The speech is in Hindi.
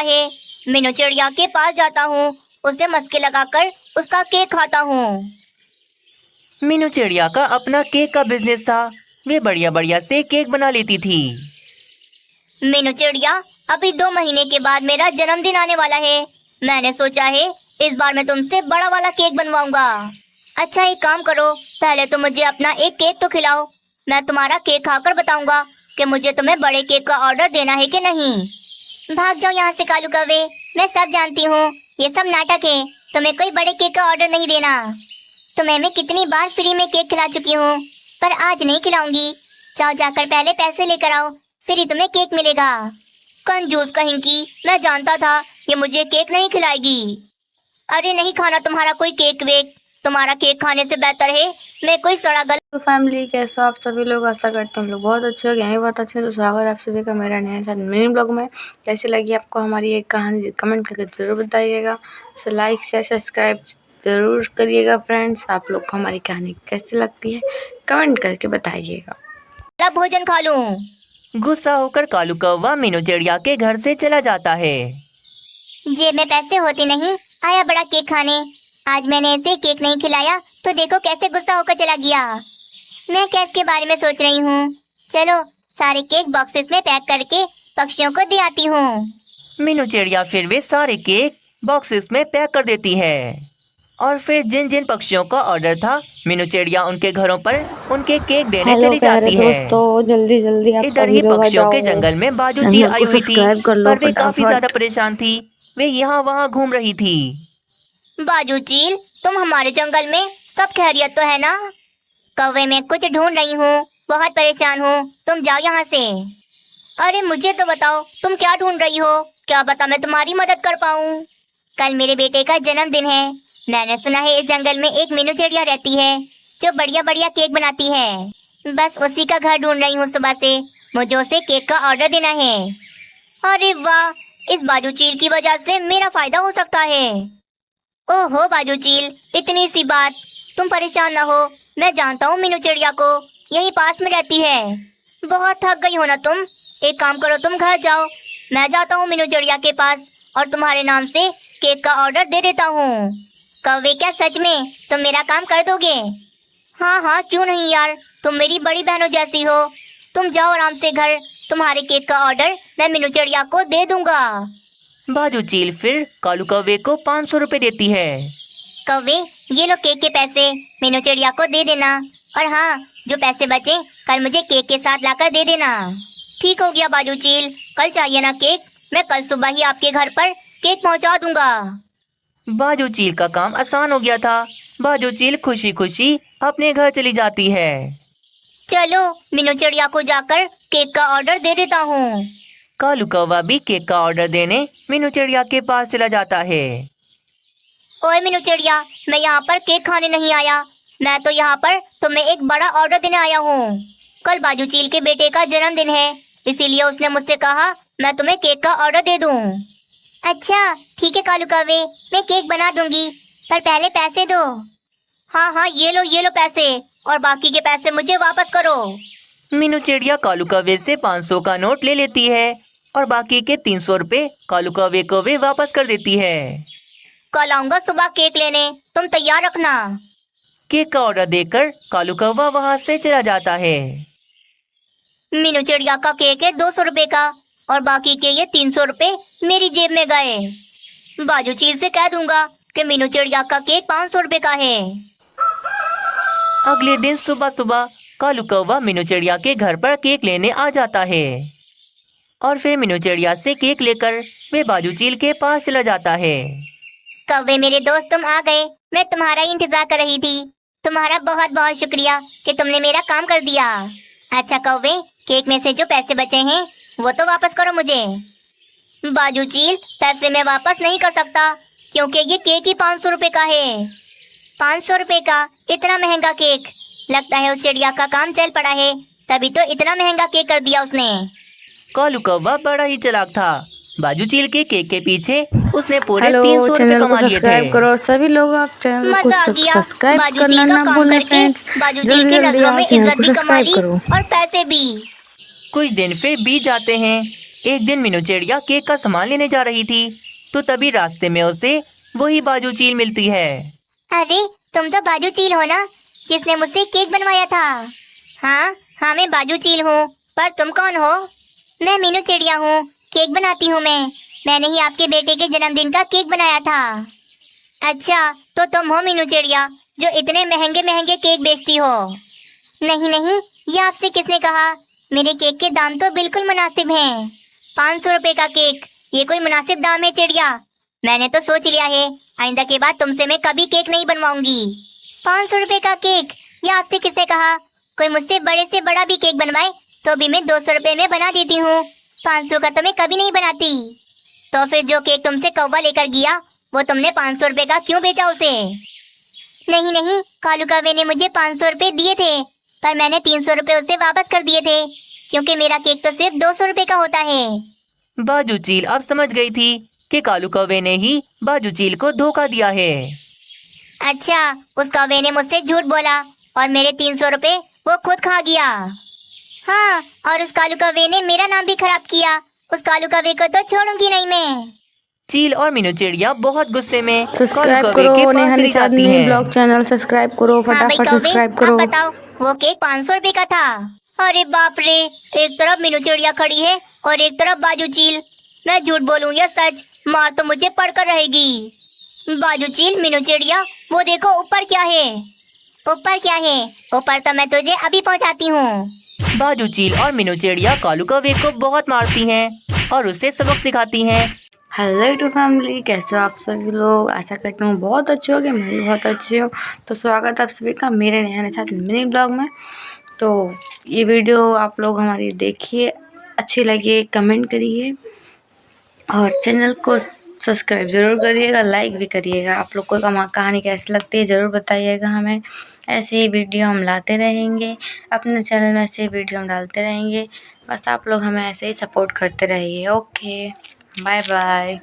है। मीनू चिड़िया के पास जाता हूँ, उसे मस्के लगाकर उसका केक खाता हूँ। मीनू चिड़िया का अपना केक का बिजनेस था। वे बढ़िया बढ़िया से केक बना लेती थी। मीनू चिड़िया, अभी 2 महीने के बाद मेरा जन्मदिन आने वाला है। मैंने सोचा है इस बार मैं तुमसे बड़ा वाला केक बनवाऊंगा। अच्छा, एक काम करो, पहले तो मुझे अपना एक केक तो खिलाओ। मैं तुम्हारा केक खाकर बताऊंगा कि मुझे तुम्हें बड़े केक का ऑर्डर देना है कि नहीं। भाग जाओ यहाँ से कालू कौवे, मैं सब जानती हूँ, ये सब नाटक है। तुम्हें कोई बड़े केक का ऑर्डर नहीं देना। तुम्हें मैं कितनी बार फ्री में केक खिला चुकी हूँ, पर आज नहीं खिलाऊंगी। जाओ, जाकर पहले पैसे लेकर आओ, फिर ही तुम्हें केक मिलेगा। कंजूस कहीं की, मैं जानता था ये मुझे केक नहीं खिलाएगी। अरे नहीं खाना तुम्हारा कोई केक वेक, तुम्हारा केक खाने से बेहतर है मैं कोई सड़ा गला। तो फैमिली, कैसे हो आप सभी लोग? आशा करते हैं हम लोग बहुत अच्छे हो गए हैं, बहुत अच्छे हैं। तो स्वागत है आप सभी का मेरा नए साथ मिनी ब्लॉग में। कैसी लगी आपको हमारी एक कहानी, कमेंट करके ज़रूर बताइएगा। तो लाइक शेयर सब्सक्राइब ज़रूर करिएगा फ्रेंड्स। आप लोग को हमारी कहानी कैसी लगती है कमेंट करके बताइएगा। भोजन खा लूं। गुस्सा होकर कालू कौवा मीनू चिड़िया के घर से चला जाता है। जेब में पैसे होते नहीं, आया बड़ा केक खाने। आज मैंने ऐसे केक नहीं खिलाया तो देखो कैसे गुस्सा होकर चला गया। मैं क्या इसके बारे में सोच रही हूँ। चलो सारे केक बॉक्सेस में पैक करके पक्षियों को दे आती हूँ। मीनू चिड़िया फिर वे सारे केक बॉक्सेस में पैक कर देती है और फिर जिन जिन पक्षियों का ऑर्डर था मीनू चिड़िया उनके घरों पर उनके केक देने हेलो चली प्यारे जाती है। दोस्तों, जल्दी जल्दी आप इधर सभी ही लोग आ पक्षियों के जाओ, जंगल में बाजू चील चैनल आई को हुई थी, सब्सक्राइब कर लो पर वे काफी ज्यादा फटाफट। परेशान थी। वे यहाँ वहाँ घूम रही थी। बाजू चील, तुम हमारे जंगल में सब खैरियत तो है ना? कौवे मैं कुछ ढूंढ रही हूँ, बहुत परेशान हूँ, तुम जाओ यहाँ से। अरे मुझे तो बताओ तुम क्या ढूंढ रही हो, क्या बता मैं तुम्हारी मदद कर पाऊँ। कल मेरे बेटे का जन्मदिन है। मैंने सुना है इस जंगल में एक मीनू चिड़िया रहती है जो बढ़िया बढ़िया केक बनाती है। बस उसी का घर ढूंढ रही हूँ सुबह से, मुझे उसे केक का ऑर्डर देना है। अरे वाह, इस बाजू चील की वजह से मेरा फायदा हो सकता है। ओहो बाजू चील, इतनी सी बात, तुम परेशान ना हो, मैं जानता हूँ मीनू चिड़िया को, यहीं पास में रहती है। बहुत थक गई हो ना तुम, एक काम करो तुम घर जाओ, मैं जाता हूँ मीनू चिड़िया के पास और तुम्हारे नाम से केक का ऑर्डर दे देता हूँ। कौवे क्या सच में तुम मेरा काम कर दोगे? हाँ हाँ क्यों नहीं यार, तुम मेरी बड़ी बहनों जैसी हो। तुम जाओ आराम से घर, तुम्हारे केक का ऑर्डर मैं मीनू चिड़िया को दे दूंगा। बाजू चील फिर कालू कौवे को 500 रुपए देती है। कौवे ये लो केक के पैसे, मीनू चिड़िया को दे देना, और हाँ जो पैसे बचे कल मुझे केक के साथ लाकर दे देना। ठीक हो गया बाजू चील, कल चाहिए ना केक, मैं कल सुबह ही आपके घर पर केक पहुंचा दूंगा। बाजू चील का काम आसान हो गया था। बाजू चील खुशी खुशी अपने घर चली जाती है। चलो मीनू चिड़िया को जाकर केक का ऑर्डर दे देता हूँ। कालू कौवा भी केक का ऑर्डर देने मीनू चिड़िया के पास चला जाता है। ओए मीनू चिड़िया, मैं यहाँ पर केक खाने नहीं आया, मैं तो यहाँ पर तुम्हें एक बड़ा ऑर्डर देने आया हूँ। कल बाजू चील के बेटे का जन्मदिन है, इसीलिए उसने मुझसे कहा मैं तुम्हें केक का ऑर्डर दे दूँ। अच्छा ठीक है कालू कौवे, मैं केक बना दूंगी, पर पहले पैसे दो। हाँ हाँ ये लो पैसे, और बाकी के पैसे मुझे वापस करो। मीनू चिड़िया कालू कौवे से 500 का नोट ले लेती है और बाकी के 300 रुपए कालू कौवे को वे वापस कर देती है। कल आऊंगा सुबह केक लेने, तुम तैयार रखना। केक का ऑर्डर देकर कालू कौवा वहाँ से चला जाता है। मीनू चिड़िया का केक है 200 रुपए का, और बाकी के ये 300 रुपए मेरी जेब में गए। बाजू चील से कह दूंगा कि मीनू चिड़िया का केक 500 रुपए का है। अगले दिन सुबह सुबह कालू कौवा मीनू चिड़िया के घर पर केक लेने आ जाता है और फिर मीनू चिड़िया से केक लेकर वे बाजू चील के पास चला जाता है। कौवे मेरे दोस्त तुम आ गए, मैं तुम्हारा ही इंतजार कर रही थी। तुम्हारा बहुत बहुत शुक्रिया कि तुमने मेरा काम कर दिया। अच्छा कौवे, केक में से जो पैसे बचे हैं वो तो वापस करो मुझे। बाजू चील, पैसे मैं वापस नहीं कर सकता क्योंकि ये केक ही 500 रुपए का है। 500 रुपए का इतना महंगा केक, लगता है उस चिड़िया का काम चल पड़ा है, तभी तो इतना महंगा केक कर दिया उसने। कालू कौवा बड़ा ही चालाक था। बाजू चील के केक के पीछे उसने पूरे हेलो, 300 रुपए चैनल को कमा लिए थे। सब्सक्राइब करो सभी लोग, आप चैनल को मजा आ गया, सब्सक्राइब बाजू करना चील का ना काम भूलें करके फ्रेंड्स। बाजू चील जल्दी की जल्दी नजरों आप में चैनल इज्जत को भी कमा सब्सक्राइब ली करो। और पैसे भी। कुछ दिन फिर बीत जाते हैं। एक दिन मीनू चिड़िया केक का सामान लेने जा रही थी, तो तभी रास्ते में उसे वही बाजू चील मिलती है। अरे तुम तो बाजू चील हो ना, जिसने मुझसे केक बनवाया था। हाँ हाँ, मैं बाजू चील हूँ, पर तुम कौन हो? मैं मीनू चिड़िया हूँ, केक बनाती हूँ मैंने ही आपके बेटे के जन्मदिन का केक बनाया था। अच्छा, तो तुम हो मीनू चिड़िया जो इतने महंगे महंगे केक बेचती हो? नहीं नहीं, ये आपसे किसने कहा? मेरे केक के दाम तो बिल्कुल मुनासिब हैं। 500 रुपए का केक, ये कोई मुनासिब दाम है चिड़िया? मैंने तो सोच लिया है, आइंदा के बाद तुमसे मैं कभी केक नहीं बनवाऊंगी। 500 रुपए का केक, ये आपसे किसने कहा? कोई मुझसे बड़े से बड़ा भी केक बनवाए तो भी मैं 200 रुपए में बना देती हूँ, 500 का तो मैं कभी नहीं बनाती। तो फिर जो केक तुमसे कौवा लेकर गया, वो तुमने 500 रुपए का क्यों बेचा उसे? नहीं नहीं, कालू कौवे ने मुझे 500 रुपए दिए थे, पर मैंने 300 रुपए उसे वापस कर दिए थे, क्योंकि मेरा केक तो सिर्फ 200 रुपए का होता है। बाजू चील अब समझ गई थी कि कालू कौवे ने ही बाजू चील को धोखा दिया है। अच्छा, उस कौवे ने मुझसे झूठ बोला और मेरे 300 रुपए वो खुद खा गया। हाँ, और उस कालू कौवे ने मेरा नाम भी खराब किया। उस कालू कौवे को तो छोड़ूंगी नहीं मैं। चील और मीनू चिड़िया बहुत गुस्से में कालू सब्सक्राइब कौवे करो के पास नेहा चली निषाद जाती मिनी हैं। ब्लॉग चैनल, सब्सक्राइब करो हाँ भाई फटाफट, कौवे, सब्सक्राइब अब करो। बताओ, वो केक 500 रुपए का था। अरे बाप रे, एक तरफ मीनू चिड़िया खड़ी है और एक तरफ बाजू चील। मैं झूठ बोलूं या सच, मार तो मुझे पड़कर रहेगी। बाजू चील, मीनू चिड़िया, वो देखो ऊपर क्या है। ऊपर क्या है? ऊपर तो मैं तुझे अभी पहुंचाती हूँ। बाजू चील और मीनू चिड़िया कालू कौवे को बहुत मारती हैं और उसे सबक सिखाती हैं। हेलो टू फैमिली, कैसे हो आप सभी लोग? आशा करती हूँ बहुत अच्छे होगे, मैं भी बहुत अच्छी हूँ। तो स्वागत है आप सभी का मेरे नए साथ मिनी ब्लॉग में। तो ये वीडियो आप लोग हमारी देखिए, अच्छी लगी कमेंट करिए और चैनल को सब्सक्राइब ज़रूर करिएगा, लाइक भी करिएगा। आप लोग को कहानी कैसी लगती है ज़रूर बताइएगा हमें। ऐसे ही वीडियो हम लाते रहेंगे, अपने चैनल में ऐसे ही वीडियो हम डालते रहेंगे। बस आप लोग हमें ऐसे ही सपोर्ट करते रहिए। Okay, bye bye.